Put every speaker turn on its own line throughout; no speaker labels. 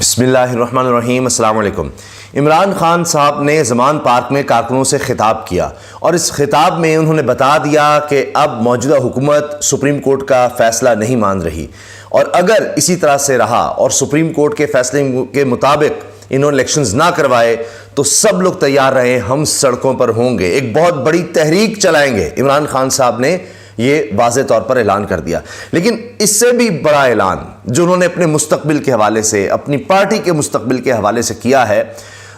بسم اللہ الرحمن الرحیم۔ السلام علیکم۔ عمران خان صاحب نے زمان پارک میں کارکنوں سے خطاب کیا اور اس خطاب میں انہوں نے بتا دیا کہ اب موجودہ حکومت سپریم کورٹ کا فیصلہ نہیں مان رہی، اور اگر اسی طرح سے رہا اور سپریم کورٹ کے فیصلے کے مطابق انہوں نے الیکشنز نہ کروائے تو سب لوگ تیار رہیں، ہم سڑکوں پر ہوں گے، ایک بہت بڑی تحریک چلائیں گے۔ عمران خان صاحب نے یہ واضح طور پر اعلان کر دیا، لیکن اس سے بھی بڑا اعلان جو انہوں نے اپنے مستقبل کے حوالے سے، اپنی پارٹی کے مستقبل کے حوالے سے کیا ہے،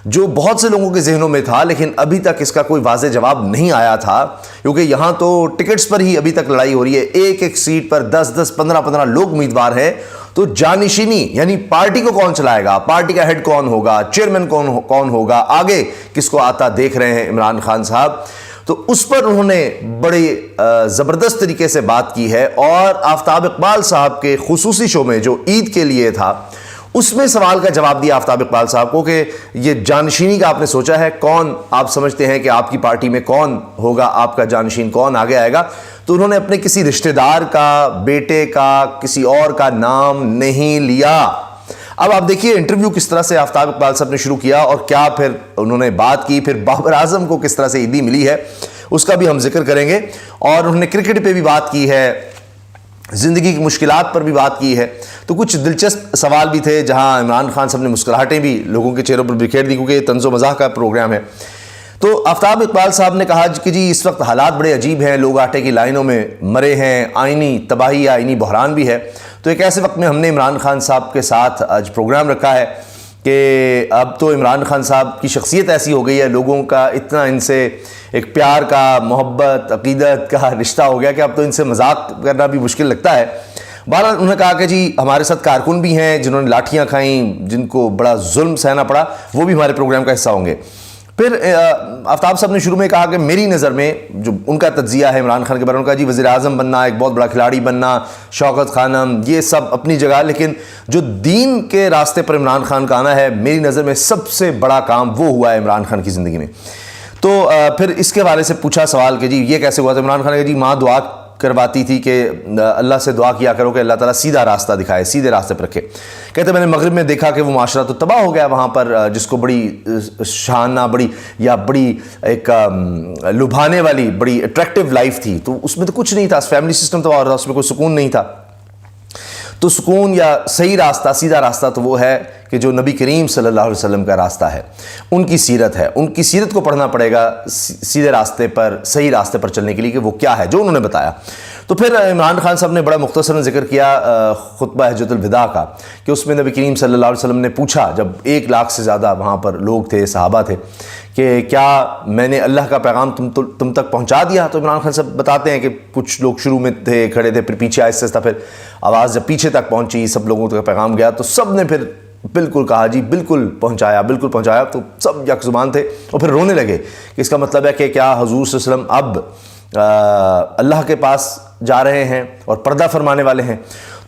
جو بہت سے لوگوں کے ذہنوں میں تھا لیکن ابھی تک اس کا کوئی واضح جواب نہیں آیا تھا، کیونکہ یہاں تو ٹکٹس پر ہی ابھی تک لڑائی ہو رہی ہے، ایک ایک سیٹ پر 10 15 لوگ امیدوار ہیں، تو جانشینی یعنی پارٹی کو کون چلائے گا، پارٹی کا ہیڈ کون ہوگا، چیئرمین کون ہوگا، آگے کس کو آتا دیکھ رہے ہیں عمران خان صاحب، تو اس پر انہوں نے بڑی زبردست طریقے سے بات کی ہے۔ اور آفتاب اقبال صاحب کے خصوصی شو میں جو عید کے لیے تھا، اس میں سوال کا جواب دیا آفتاب اقبال صاحب کو کہ یہ جانشینی کا آپ نے سوچا ہے، کون آپ سمجھتے ہیں کہ آپ کی پارٹی میں کون ہوگا، آپ کا جانشین کون آگے آئے گا؟ تو انہوں نے اپنے کسی رشتہ دار کا، بیٹے کا، کسی اور کا نام نہیں لیا۔ اب آپ دیکھیے انٹرویو کس طرح سے آفتاب اقبال صاحب نے شروع کیا اور کیا پھر انہوں نے بات کی، پھر بابر اعظم کو کس طرح سے عیدی ملی ہے اس کا بھی ہم ذکر کریں گے، اور انہوں نے کرکٹ پہ بھی بات کی ہے، زندگی کی مشکلات پر بھی بات کی ہے۔ تو کچھ دلچسپ سوال بھی تھے جہاں عمران خان صاحب نے مسکراہٹیں بھی لوگوں کے چہروں پر بکھیر دی، کیونکہ یہ طنز و مزاح کا پروگرام ہے۔ تو آفتاب اقبال صاحب نے کہا کہ جی اس وقت حالات بڑے عجیب ہیں، لوگ آٹے کی لائنوں میں مرے ہیں، آئینی تباہی یا آئینی بحران بھی ہے۔ تو ایک ایسے وقت میں ہم نے عمران خان صاحب کے ساتھ آج پروگرام رکھا ہے کہ اب تو عمران خان صاحب کی شخصیت ایسی ہو گئی ہے، لوگوں کا اتنا ان سے ایک پیار کا، محبت، عقیدت کا رشتہ ہو گیا کہ اب تو ان سے مذاق کرنا بھی مشکل لگتا ہے۔ بہرحال انہوں نے کہا کہ جی ہمارے ساتھ کارکن بھی ہیں جنہوں نے لاٹھیاں کھائیں، جن کو بڑا ظلم سہنا پڑا، وہ بھی ہمارے پروگرام کا حصہ ہوں گے۔ پھر آفتاب صاحب نے شروع میں کہا کہ میری نظر میں جو ان کا تجزیہ ہے عمران خان کے بارے میں، کہا جی وزیر اعظم بننا، ایک بہت بڑا کھلاڑی بننا، شوکت خانم، یہ سب اپنی جگہ، لیکن جو دین کے راستے پر عمران خان کا آنا ہے، میری نظر میں سب سے بڑا کام وہ ہوا ہے عمران خان کی زندگی میں۔ تو پھر اس کے حوالے سے پوچھا سوال کہ جی یہ کیسے ہوا تھا؟ عمران خان نے کہا جی ماں دعا کرواتی تھی کہ اللہ سے دعا کیا کرو کہ اللہ تعالیٰ سیدھا راستہ دکھائے، سیدھے راستے پر رکھے۔ کہتے میں نے مغرب میں دیکھا کہ وہ معاشرہ تو تباہ ہو گیا وہاں پر، جس کو بڑی شانہ، بڑی ایک لبھانے والی، بڑی اٹریکٹیو لائف تھی، تو اس میں تو کچھ نہیں تھا، فیملی سسٹم تباہ ہو رہا تھا، اس میں کوئی سکون نہیں تھا۔ تو سکون یا صحیح راستہ، سیدھا راستہ تو وہ ہے کہ جو نبی کریم صلی اللہ علیہ وسلم کا راستہ ہے، ان کی سیرت ہے، ان کی سیرت کو پڑھنا پڑے گا سیدھے راستے پر، صحیح راستے پر چلنے کے لیے کہ وہ کیا ہے جو انہوں نے بتایا۔ تو پھر عمران خان صاحب نے بڑا مختصراً ذکر کیا خطبہ حجۃ الوداع کا، کہ اس میں نبی کریم صلی اللہ علیہ وسلم نے پوچھا، جب 1 لاکھ سے زیادہ وہاں پر لوگ تھے، صحابہ تھے، کہ کیا میں نے اللہ کا پیغام تم تک پہنچا دیا؟ تو عمران خان صاحب بتاتے ہیں کہ کچھ لوگ شروع میں تھے، کھڑے تھے، پھر پیچھے آہستہ آہستہ پھر آواز جب پیچھے تک پہنچی، سب لوگوں تک پیغام گیا، تو سب نے پھر بالکل کہا جی بالکل پہنچایا، بالکل پہنچایا۔ تو سب یک زبان تھے اور پھر رونے لگے کہ اس کا مطلب ہے کہ کیا حضور صلی اللہ علیہ وسلم اب اللہ کے پاس جا رہے ہیں اور پردہ فرمانے والے ہیں؟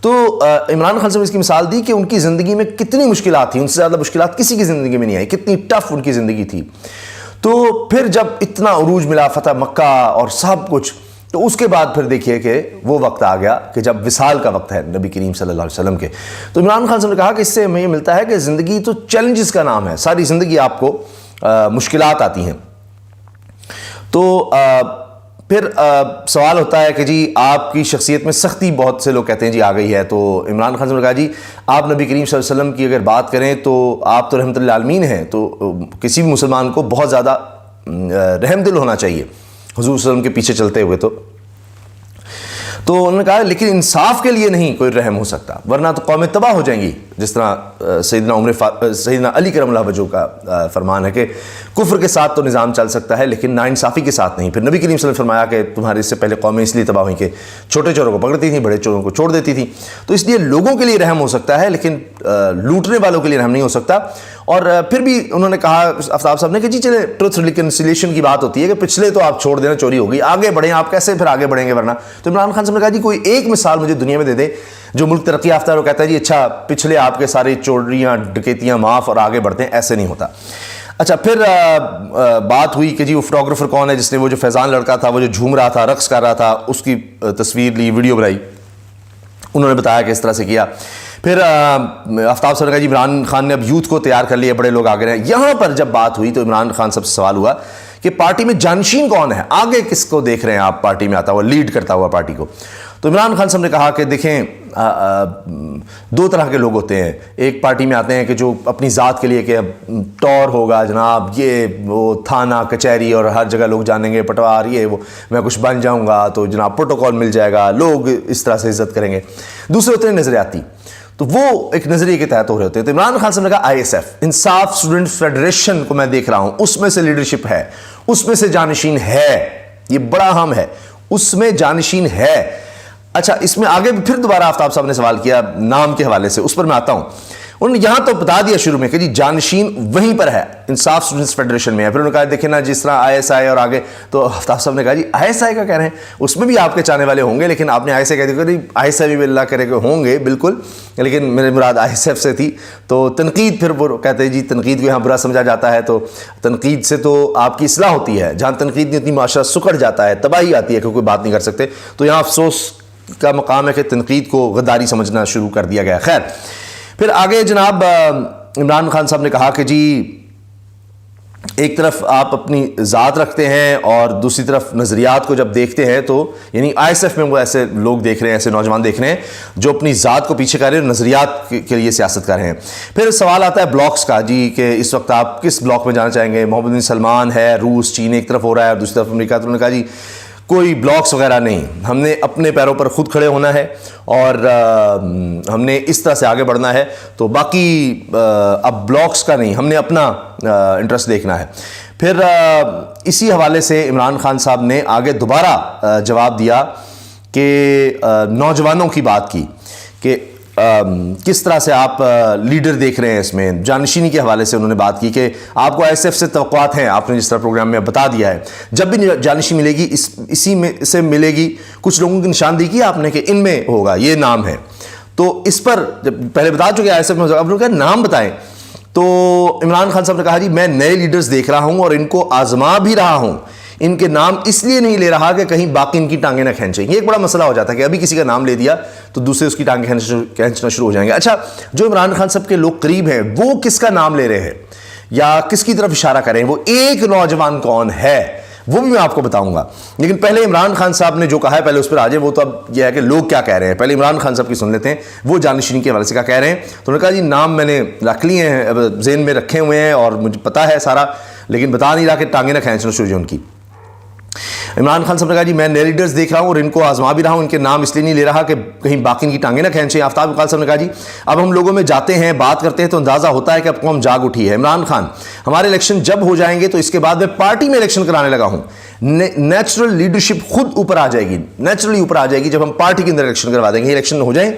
تو عمران خان صاحب نے اس کی مثال دی کہ ان کی زندگی میں کتنی مشکلات تھیں، ان سے زیادہ مشکلات کسی کی زندگی میں نہیں آئی، کتنی ٹف ان کی زندگی تھی۔ تو پھر جب اتنا عروج ملا، فتح مکہ اور سب کچھ، تو اس کے بعد پھر دیکھیے کہ وہ وقت آ گیا کہ جب وصال کا وقت ہے نبی کریم صلی اللہ علیہ وسلم کے۔ تو عمران خان صاحب نے کہا کہ اس سے ہمیں یہ ملتا ہے کہ زندگی تو چیلنجز کا نام ہے، ساری زندگی آپ کو مشکلات آتی ہیں۔ تو پھر سوال ہوتا ہے کہ جی آپ کی شخصیت میں سختی بہت سے لوگ کہتے ہیں جی آ گئی ہے، تو عمران خان صاحب نے کہا جی آپ نبی کریم صلی اللہ علیہ وسلم کی اگر بات کریں تو آپ تو رحمت للعالمین ہیں، تو کسی بھی مسلمان کو بہت زیادہ رحم دل ہونا چاہیے حضور صلی اللہ علیہ وسلم کے پیچھے چلتے ہوئے۔ تو انہوں نے کہا لیکن انصاف کے لیے نہیں کوئی رحم ہو سکتا، ورنہ تو قومیں تباہ ہو جائیں گی، جس طرح سیدنا علی کرم اللہ وجہہ کا فرمان ہے کہ کفر کے ساتھ تو نظام چل سکتا ہے لیکن ناانصافی کے ساتھ نہیں۔ پھر نبی کریم صلی اللہ علیہ وسلم فرمایا کہ تمہارے اس سے پہلے قومیں اس لیے تباہ ہوئیں کہ چھوٹے چوروں کو پکڑتی تھیں، بڑے چوروں کو چھوڑ دیتی تھیں۔ تو اس لیے لوگوں کے لیے رحم ہو سکتا ہے لیکن لوٹنے والوں کے لیے رحم نہیں ہو سکتا۔ اور پھر بھی انہوں نے کہا آفتاب صاحب نے کہ جی چلے ٹروتھ ریکنسیلیشن کی بات ہوتی ہے کہ پچھلے تو آپ چھوڑ دینا، چوری ہوگی، آگے بڑھیں، آپ کیسے پھر آگے بڑھیں گے ورنہ؟ تو عمران خان صاحب نے کہا جی کوئی ایک مثال مجھے دنیا میں دے دے جو ملک ترقی یافتہ ہے، وہ کہتا ہے جی اچھا پچھلے آپ کے ساری چوریاں ڈکیتیاں معاف اور آگے بڑھتے ہیں، ایسے نہیں ہوتا۔ اچھا پھر بات ہوئی کہ جی وہ فوٹوگرافر کون ہے جس نے وہ جو فیضان لڑکا تھا، وہ جو جھوم رہا تھا، رقص کر رہا تھا، اس کی تصویر لی، ویڈیو بنائی، انہوں نے بتایا کہ اس طرح سے کیا۔ پھر آفتاب صاحب نے کہا جی عمران خان نے اب یوتھ کو تیار کر لیا، بڑے لوگ آگے رہے ہیں۔ یہاں پر جب بات ہوئی تو عمران خان صاحب سے سوال ہوا کہ پارٹی میں جانشین کون ہے، آگے کس کو دیکھ رہے ہیں آپ پارٹی میں آتا ہوا، لیڈ کرتا ہوا پارٹی کو؟ تو عمران خان صاحب نے کہا کہ دیکھیں دو طرح کے لوگ ہوتے ہیں، ایک پارٹی میں آتے ہیں کہ جو اپنی ذات کے لیے کہ ٹور ہوگا جناب، یہ وہ تھانہ کچہری اور ہر جگہ لوگ جانیں گے، پٹوار یہ وہ، میں کچھ بن جاؤں گا تو جناب پروٹوکول مل جائے گا، لوگ اس طرح سے عزت کریں گے۔ دوسرے ہوتے ہیں نظریاتی، تو وہ ایک نظریے کے تحت ہو رہے ہوتے ہیں۔ تو عمران خان صاحب نے کہا ISF انصاف اسٹوڈنٹ فیڈریشن کو میں دیکھ رہا ہوں، اس میں سے لیڈرشپ ہے، اس میں سے جانشین ہے، یہ بڑا اہم ہے، اس میں جانشین ہے۔ اچھا، اس میں آگے پھر دوبارہ آفتاب صاحب نے سوال کیا نام کے حوالے سے، اس پر میں آتا ہوں۔ انہوں نے یہاں تو بتا دیا شروع میں کہ جی جانشین وہیں پر ہے، انصاف اسٹوڈنٹس فیڈریشن میں ہے۔ پھر انہوں نے کہا دیکھیں نا جس طرح ISI اور آگے، تو آفتاب صاحب نے کہا جی ISI کا کہہ رہے ہیں، اس میں بھی آپ کے چاہنے والے ہوں گے، لیکن آپ نے ISI کہہ دیا کہ ISI بھی اللہ کرے کہ ہوں گے بالکل، لیکن میرے مراد ISF سے تھی۔ تو تنقید، پھر وہ کہتے ہیں جی تنقید کو یہاں برا سمجھا جاتا ہے، تو تنقید سے تو آپ کی اصلاح ہوتی ہے، جہاں تنقید نہیں ہوتی معاشرہ سکڑ جاتا ہے، تباہی آتی ہے کہ کوئی بات نہیں کر سکتے۔ تو یہاں افسوس کا مقام ہے کہ تنقید کو غداری سمجھنا شروع کر دیا گیا۔ خیر، پھر آگے جناب عمران خان صاحب نے کہا کہ جی ایک طرف آپ اپنی ذات رکھتے ہیں اور دوسری طرف نظریات کو جب دیکھتے ہیں تو یعنی ISF میں وہ ایسے لوگ دیکھ رہے ہیں، ایسے نوجوان دیکھ رہے ہیں جو اپنی ذات کو پیچھے کر رہے ہیں اور نظریات کے لیے سیاست کر رہے ہیں۔ پھر سوال آتا ہے بلاکس کا، جی کہ اس وقت آپ کس بلاک میں جانا چاہیں گے؟ محمد بن سلمان ہے، روس چین ایک طرف ہو رہا ہے اور دوسری طرف امریکہ۔ تو انہوں نے کہا جی کوئی بلاکس وغیرہ نہیں، ہم نے اپنے پیروں پر خود کھڑے ہونا ہے اور ہم نے اس طرح سے آگے بڑھنا ہے، تو باقی اب بلاکس کا نہیں، ہم نے اپنا انٹرسٹ دیکھنا ہے۔ پھر اسی حوالے سے عمران خان صاحب نے آگے دوبارہ جواب دیا کہ نوجوانوں کی بات کی کہ کس طرح سے آپ لیڈر دیکھ رہے ہیں اس میں، جانشینی کے حوالے سے انہوں نے بات کی کہ آپ کو ISF سے توقعات ہیں، آپ نے جس طرح پروگرام میں بتا دیا ہے، جب بھی جانشین ملے گی اسی میں سے ملے گی۔ کچھ لوگوں کی نشاندہی کی آپ نے کہ ان میں ہوگا، یہ نام ہے، تو اس پر جب پہلے بتا چکے ISF میں، اب لوگ نام بتائیں۔ تو عمران خان صاحب نے کہا جی میں نئے لیڈرز دیکھ رہا ہوں اور ان کو آزما بھی رہا ہوں، ان کے نام اس لیے نہیں لے رہا کہ کہیں باقی ان کی ٹانگیں نہ کھینچیں۔ یہ ایک بڑا مسئلہ ہو جاتا ہے کہ ابھی کسی کا نام لے دیا تو دوسرے اس کی ٹانگیں کھینچنا شروع ہو جائیں گے۔ اچھا، جو عمران خان صاحب کے لوگ قریب ہیں وہ کس کا نام لے رہے ہیں یا کس کی طرف اشارہ کریں، وہ ایک نوجوان کون ہے وہ بھی میں آپ کو بتاؤں گا، لیکن پہلے عمران خان صاحب نے جو کہا ہے پہلے اس پر آ جائے۔ وہ تو اب یہ ہے کہ لوگ کیا کہہ رہے ہیں، پہلے عمران خان صاحب کی سن لیتے ہیں، وہ جانشینی کے حوالے سے کیا کہہ رہے ہیں۔ تو انہوں نے کہا جی نام میں نے رکھ لیے ہیں، ذہن میں رکھے ہوئے ہیں اور مجھے پتا ہے سارا، لیکن بتا نہیں رہا کہ ٹانگیں نہ کھینچنا شروع ہو ان کی۔ عمران خان صاحب نے کہا جی میں نئے لیڈرز دیکھ رہا ہوں اور ان کو آزما بھی رہا ہوں، ان کے نام اس لیے نہیں لے رہا کہ کہیں باقی ان کی ٹانگیں نہ کھینچیں۔ آفتاب اقبال صاحب نے کہا جی اب ہم لوگوں میں جاتے ہیں، بات کرتے ہیں تو اندازہ ہوتا ہے کہ اب قوم جاگ اٹھی ہے۔ عمران خان ہمارے الیکشن جب ہو جائیں گے تو اس کے بعد میں پارٹی میں الیکشن کرانے لگا ہوں، نیچرل لیڈرشپ خود اوپر آ جائے گی، نیچرلی اوپر آ جائے گی جب ہم پارٹی کے اندر الیکشن کروا دیں گے۔ الیکشن ہو جائیں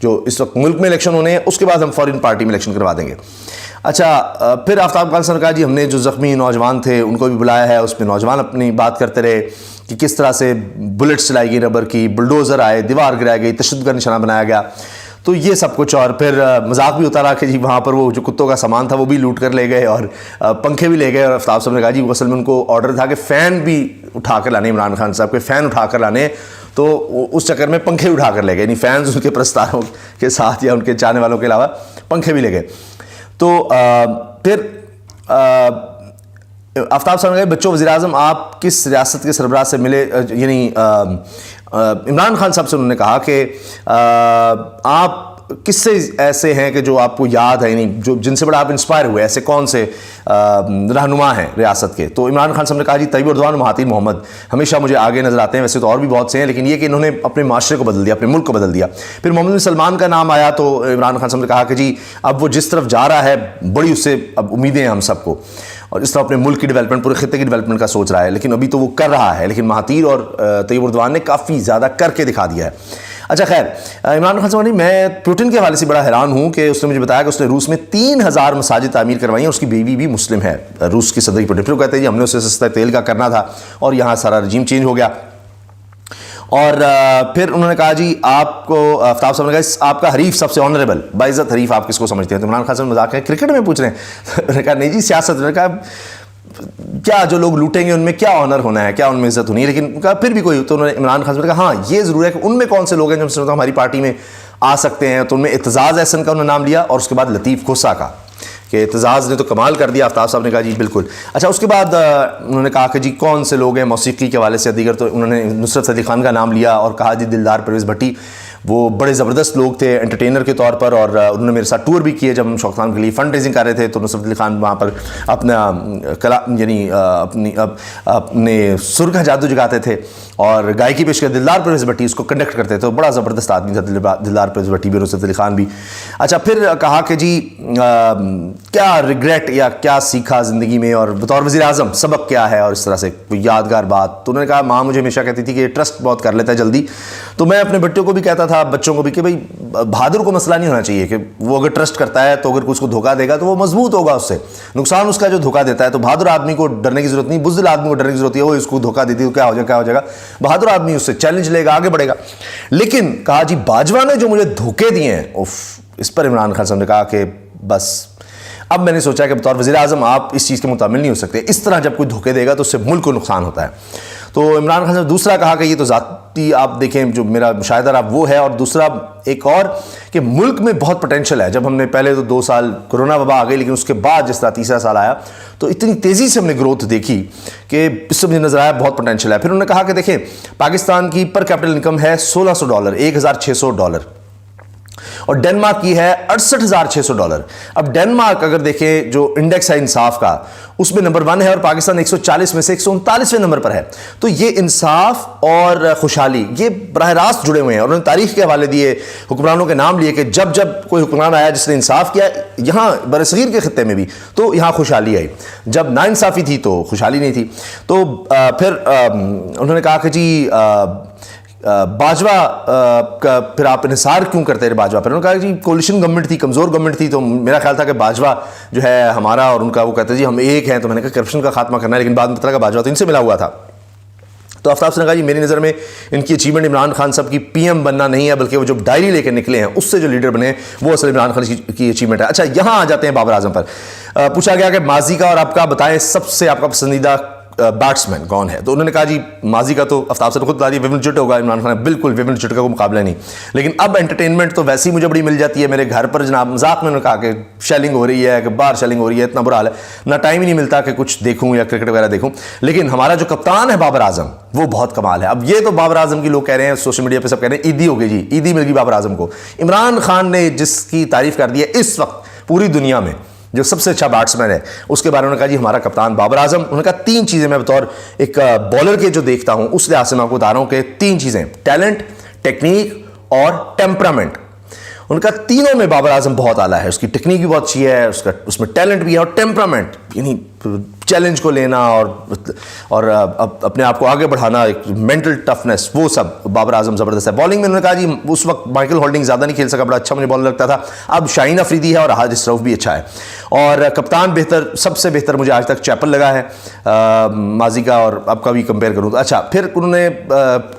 جو اس وقت ملک میں الیکشن ہونے ہیں، اس کے بعد ہم فوراً پارٹی میں الیکشن کروا دیں گے۔ اچھا، پھر آفتاب اقبال صاحب نے کہا جی ہم نے جو زخمی نوجوان تھے ان کو بھی بلایا ہے، اس میں نوجوان اپنی بات کرتے رہے کہ کس طرح سے بلٹس چلائی گئی ربر کی، بلڈوزر آئے، دیوار گرائی گئی، تشدد کا نشانہ بنایا گیا، تو یہ سب کچھ۔ اور پھر مذاق بھی ہوتا رہا کہ جی وہاں پر وہ جو کتوں کا سامان تھا وہ بھی لوٹ کر لے گئے اور پنکھے بھی لے گئے۔ اور آفتاب صاحب نے کہا جی اصل میں ان کو آرڈر تھا کہ فین بھی اٹھا کر لانے، عمران خان صاحب کے فین اٹھا کر لانے، تو اس چکر میں پنکھے اٹھا کر لے گئے، یعنی فینز ان کے پرستاروں کے ساتھ یا ان کے چاہنے والوں کے علاوہ پنکھے بھی لے گئے۔ تو پھر آفتاب صاحب نے کہا بچوں وزیر اعظم آپ کس ریاست کے سربراہ سے ملے، یعنی عمران خان صاحب سے انہوں نے کہا کہ آپ کس سے ایسے ہیں کہ جو آپ کو یاد ہے، یعنی جو جن سے بڑا آپ انسپائر ہوئے، ایسے کون سے رہنما ہیں ریاست کے؟ تو عمران خان صاحب نے کہا جی طیب اردوان، مہاتیر محمد ہمیشہ مجھے آگے نظر آتے ہیں، ویسے تو اور بھی بہت سے ہیں لیکن یہ کہ انہوں نے اپنے معاشرے کو بدل دیا، اپنے ملک کو بدل دیا۔ پھر محمد بن سلمان کا نام آیا تو عمران خان صاحب نے کہا کہ جی اب وہ جس طرف جا رہا ہے بڑی اس سے اب امیدیں ہیں ہم سب کو، اور اس طرح اپنے ملک کی ڈیولپمنٹ، پورے خطے کی ڈیولپمنٹ کا سوچ رہا ہے، لیکن ابھی تو وہ کر رہا ہے، لیکن مہاتیر اور طیب اردوان نے کافی زیادہ کر کے دکھا دیا ہے۔ اچھا خیر، عمران خان صاحب نے میں پوٹن کے حوالے سے بڑا حیران ہوں کہ اس نے مجھے بتایا کہ اس نے روس میں 3000 مساجد تعمیر کروائی ہیں، اس کی بیوی بھی مسلم ہے، روس کی صدر پوٹن۔ پھر وہ کہتے ہیں جی ہم نے اسے سستا تیل کا کرنا تھا اور یہاں سارا رجیم چینج ہو گیا۔ اور پھر انہوں نے کہا جی آپ کو، آفتاب صاحب نے کہا آپ کا حریف سب سے آنریبل باعزت حریف آپ کس کو سمجھتے ہیں؟ تو عمران خان صاحب مذاق ہے کرکٹ میں پوچھ رہے ہیں؟ انہوں نے کہا نہیں جی سیاست۔ انہوں نے کہا کیا جو لوگ لوٹیں گے ان میں کیا آنر ہونا ہے، کیا ان میں عزت ہونی ہے، لیکن پھر بھی کوئی، تو انہوں نے عمران خان صاحب نے کہا ہاں یہ ضرور ہے کہ ان میں کون سے لوگ ہیں جو ہماری پارٹی میں آ سکتے ہیں، تو ان میں اعتزاز احسن کا انہوں نے نام لیا اور اس کے بعد لطیف کھوسا کا، کہ اعتزاز نے تو کمال کر دیا۔ آفتاب صاحب نے کہا جی بالکل۔ اچھا اس کے بعد انہوں نے کہا کہ جی کون سے لوگ ہیں موسیقی کے حوالے سے دیگر، تو انہوں نے نصرت فتح علی خان کا نام لیا اور کہا جی دلدار پرویز بھٹی، وہ بڑے زبردست لوگ تھے انٹرٹینر کے طور پر، اور انہوں نے میرے ساتھ ٹور بھی کیے جب ہم شوق خان کے لیے فنڈ ریزنگ کر رہے تھے، تو نصرت علی خان وہاں پر اپنا یعنی اپنے سر کا جادو جگاتے تھے اور گائکی پیش کر دلدار پرویز بھٹی اس کو کنڈکٹ کرتے تھے، بڑا زبردست آدمی تھا دلدار پرویز بھٹی بھی، نصرت علی خان بھی۔ اچھا پھر کہا کہ جی کیا ریگریٹ یا کیا سیکھا زندگی میں، اور بطور وزیر اعظم سبق کیا ہے، اور اس طرح سے کوئی یادگار بات۔ تو انہوں نے کہا ماں مجھے ہمیشہ کہتی تھی کہ یہ ٹرسٹ بہت کر لیتا ہے جلدی، تو میں اپنے بچوں کو بھی کہتا تھا، بچوں کو بھی، کہ بھائی بہادر کو مسئلہ نہیں ہونا چاہیے کہ وہ اگر ٹرسٹ کرتا ہے تو اگر اس کو دھوکہ دے گا تو وہ مضبوط ہوگا، اس سے نقصان اس کا جو دھوکہ دیتا ہے۔ تو بہادر آدمی کو ڈرنے کی ضرورت نہیں، بزدل آدمی کو ڈرنے کی ضرورت ہے، وہ اس کو دھوکہ دیتی ہے تو کیا ہو جائے گا، بہادر آدمی اس سے چیلنج لے گا، آگے بڑھے گا۔ لیکن کہا جی باجوہ نے جو مجھے دھوکے دیے ہیں، اس پر عمران خان صاحب نے کہا کہ بس اب میں نے سوچا کہ بطور وزیر اعظم آپ اس چیز کے متحمل نہیں ہو سکتے، اس طرح جب کوئی دھوکے دے گا تو اس سے ملک کو نقصان ہوتا ہے۔ تو عمران خان صاحب دوسرا کہا کہ یہ تو ذاتی آپ دیکھیں جو میرا مشاہدہ رہا وہ ہے، اور دوسرا ایک اور کہ ملک میں بہت پوٹینشل ہے۔ جب ہم نے پہلے تو 2 سال کرونا وبا آ گئی، لیکن اس کے بعد جس طرح تیسرا سال آیا تو اتنی تیزی سے ہم نے گروتھ دیکھی کہ اس سے مجھے نظر آیا بہت پوٹینشل ہے۔ پھر انہوں نے کہا کہ دیکھیں پاکستان کی پر کیپٹل انکم ہے $1600، $1600، اور ڈنمارک کی ہے $68,600۔ اب ڈنمارک اگر دیکھیں جو انڈیکس ہے انصاف کا اس میں نمبر 1 ہے، اور پاکستان 140 میں سے 139ویں نمبر پر ہے۔ تو یہ انصاف اور خوشحالی یہ براہ راست جڑے ہوئے ہیں، اور انہوں نے تاریخ کے حوالے دیے، حکمرانوں کے نام لیے کہ جب جب کوئی حکمران آیا جس نے انصاف کیا، یہاں برصغیر کے خطے میں بھی تو یہاں خوشحالی آئی، جب ناانصافی تھی تو خوشحالی نہیں تھی۔ تو پھر انہوں نے کہا کہ جی باجوہ کا پھر آپ انحصار کیوں کرتے رہے باجوہ پر؟ انہوں نے کہا کہ جی کولیشن گورنمنٹ تھی، کمزور گورنمنٹ تھی، تو میرا خیال تھا کہ باجوہ جو ہے ہمارا اور ان کا، وہ کہتے ہیں جی ہم ایک ہیں، تو میں نے کہا کرپشن کا خاتمہ کرنا ہے، لیکن بعد میں پتہ لگا باجوہ تو ان سے ملا ہوا تھا۔ تو آفتاب صاحب نے کہا جی میری نظر میں ان کی اچیومنٹ عمران خان صاحب کی پی ایم بننا نہیں ہے، بلکہ وہ جو ڈائری لے کے نکلے ہیں اس سے جو لیڈر بنے ہیں وہ اصل عمران خان کی اچیومنٹ ہے۔ اچھا یہاں آ جاتے ہیں بابر اعظم پر۔ پوچھا گیا کہ ماضی کا اور آپ کا بتائیں سب سے آپ کا پسندیدہ بیٹسمین کون ہے؟ تو انہوں نے کہا جی ماضی کا تو آفتاب صاحب نے خود بتا دیا ویون چٹ ہوگا عمران خان، بالکل ویون چٹ کا کوئی مقابلہ نہیں، لیکن اب انٹرٹینمنٹ تو ویسی مجھے بڑی مل جاتی ہے میرے گھر پر جناب، مذاق میں انہوں نے کہا کہ شیلنگ ہو رہی ہے، کہ باہر شیلنگ ہو رہی ہے، اتنا برا حال ہے، نہ ٹائم ہی نہیں ملتا کہ کچھ دیکھوں یا کرکٹ وغیرہ دیکھوں، لیکن ہمارا جو کپتان ہے بابر اعظم وہ بہت کمال ہے۔ اب یہ تو بابر اعظم کی لوگ کہہ رہے ہیں سوشل میڈیا پہ، سب کہہ رہے ہیں عیدی ہو گئی جی، عیدی مل گئی بابر اعظم کو۔ عمران خان نے جس کی تعریف کر دی ہے اس وقت پوری دنیا میں جو سب سے اچھا بیٹسمین ہے، اس کے بارے میں کہا جی ہمارا کپتان بابر اعظم۔ انہوں نے کہا 3 چیزیں میں بطور ایک بالر کے جو دیکھتا ہوں اس لحاظ سے میں آپ کو بتا رہا ہوں کہ 3 چیزیں، ٹیلنٹ، ٹیکنیک اور ٹیمپرامنٹ۔ ان کا تینوں میں بابر اعظم بہت اعلیٰ ہے، اس کی ٹیکنیک بھی بہت اچھی ہے، اس میں ٹیلنٹ بھی ہے، اور ٹیمپرامنٹ یعنی چیلنج کو لینا اور اپنے آپ کو آگے بڑھانا، ایک مینٹل ٹفنس، وہ سب بابر اعظم زبردست ہے۔ بالنگ میں انہوں نے کہا جی اس وقت مائیکل ہولڈنگ زیادہ نہیں کھیل سکا، بڑا اچھا مجھے بالر لگتا تھا، اب شاہین افریدی ہے اور حارث رؤف بھی اچھا ہے، اور کپتان بہتر، سب سے بہتر مجھے آج تک چیپل لگا ہے ماضی کا اور اب کا بھی کمپیئر کروں تو۔ اچھا پھر انہوں نے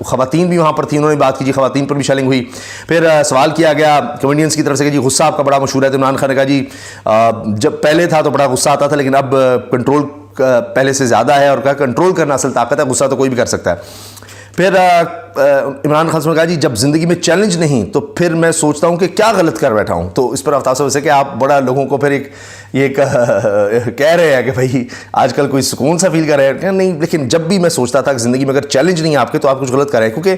خواتین بھی وہاں پر تھی، انہوں نے بات کی جی خواتین پر بھی شیلنگ ہوئی۔ پھر سوال کیا گیا کمیڈینس کی طرف سے کہ جی غصہ آپ کا بڑا مشہور ہے، تو عمران خان نے کہا جی جب پہلے تھا تو بڑا غصہ آتا تھا، لیکن اب کنٹرول پہلے سے زیادہ ہے، اور کہا کنٹرول کرنا اصل طاقت ہے، غصہ تو کوئی بھی کر سکتا ہے۔ پھر عمران خان نے کہا جی جب زندگی میں چیلنج نہیں تو پھر میں سوچتا ہوں کہ کیا غلط کر بیٹھا ہوں۔ تو اس پر آفتاب صاحب سے کہ آپ بڑا لوگوں کو پھر یہ کہہ رہے ہیں کہ بھائی آج کل کوئی سکون سا فیل کر رہے ہیں، نہیں لیکن جب بھی میں سوچتا تھا کہ زندگی میں اگر چیلنج نہیں ہے آپ کے تو آپ کچھ غلط کر رہے ہیں، کیونکہ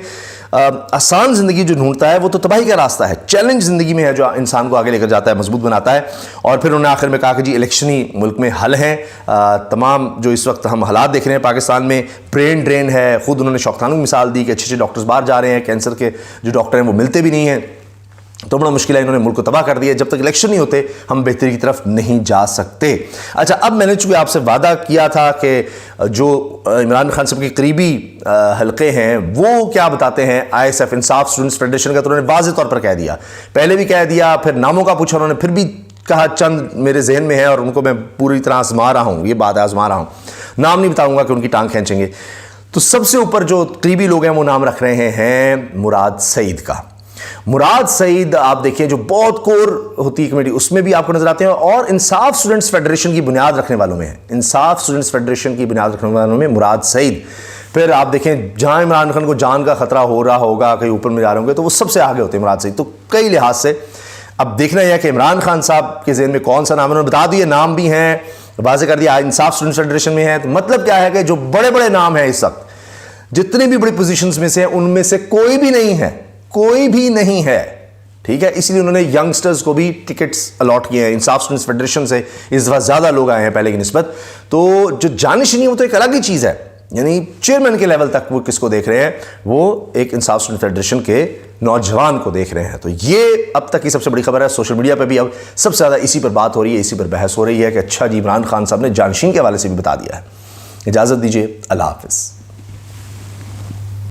آسان زندگی جو ڈھونڈتا ہے وہ تو تباہی کا راستہ ہے، چیلنج زندگی میں ہے جو انسان کو آگے لے کر جاتا ہے، مضبوط بناتا ہے۔ اور پھر انہوں نے آخر میں کہا کہ جی الیکشنی ملک میں حل ہیں، تمام جو اس وقت ہم حالات دیکھ رہے ہیں پاکستان میں، برین ڈرین ہے، خود انہوں نے شوق خانوں کی مثال دی کہ اچھے ڈاکٹرز باہر جا رہے ہیں، کینسر کے جو ڈاکٹر ہیں وہ ملتے بھی نہیں ہیں، تو بڑا مشکل ہے، انہوں نے ملک کو تباہ کر دیا، جب تک الیکشن نہیں ہوتے ہم بہتری کی طرف نہیں جا سکتے۔ اچھا اب میں نے چونکہ آپ سے وعدہ کیا تھا کہ جو عمران خان صاحب کے قریبی حلقے ہیں وہ کیا بتاتے ہیں ISF انصاف اسٹوڈنٹس فیڈریشن کا، تو انہوں نے واضح طور پر کہہ دیا، پہلے بھی کہہ دیا، پھر ناموں کا پوچھا انہوں نے، پھر بھی کہا چند میرے ذہن میں ہے اور ان کو میں پوری طرح آزما رہا ہوں، یہ بات آزما رہا ہوں، نام نہیں بتاؤں گا کہ ان کی ٹانگ کھینچیں گے۔ تو سب سے اوپر جو قریبی لوگ ہیں وہ نام رکھ رہے ہیں مراد سعید کا۔ مراد سعید آپ دیکھیں جو بہت کور ہوتی ہے کمیٹی اس میں بھی آپ کو نظر آتے ہیں، اور انصاف اسٹوڈنٹس فیڈریشن کی بنیاد رکھنے والوں میں ہے، انصاف اسٹوڈنٹس فیڈریشن کی بنیاد رکھنے والوں میں مراد سعید پھر آپ دیکھیں جہاں عمران خان کو جان کا خطرہ ہو رہا ہوگا، کہیں اوپر میں جا رہے ہوں گے، تو وہ سب سے آگے ہوتے ہیں عمران سے. تو کئی لحاظ سے اب دیکھنا یہ ہے کہ عمران خان صاحب کے ذہن میں کون سا نام ہے. انہوں نے بتا دیا نام بھی ہیں، واضح کر دیا انصاف اسٹوڈنٹ فیڈریشن میں ہے. تو مطلب کیا ہے کہ جو بڑے بڑے نام ہیں اس وقت جتنے بھی بڑی پوزیشنز میں سے ہیں، ان میں سے کوئی بھی نہیں ہے. ٹھیک ہے، اس لیے انہوں نے ینگسٹرز کو بھی ٹکٹس الاٹ کیے ہیں. انصاف اسٹوڈنٹس فیڈریشن سے اس دفعہ زیادہ لوگ آئے ہیں پہلے کی نسبت. تو جو جانشینی وہ تو ایک الگ ہی چیز ہے، یعنی چیئرمین کے لیول تک وہ کس کو دیکھ رہے ہیں، وہ ایک انصاف اسٹوڈنٹ فیڈریشن کے نوجوان کو دیکھ رہے ہیں. تو یہ اب تک کی سب سے بڑی خبر ہے. سوشل میڈیا پہ بھی اب سب سے زیادہ اسی پر بات ہو رہی ہے، اسی پر بحث ہو رہی ہے کہ اچھا جی عمران خان صاحب نے جانشین کے حوالے سے بھی بتا دیا ہے. اجازت دیجیے، اللہ حافظ.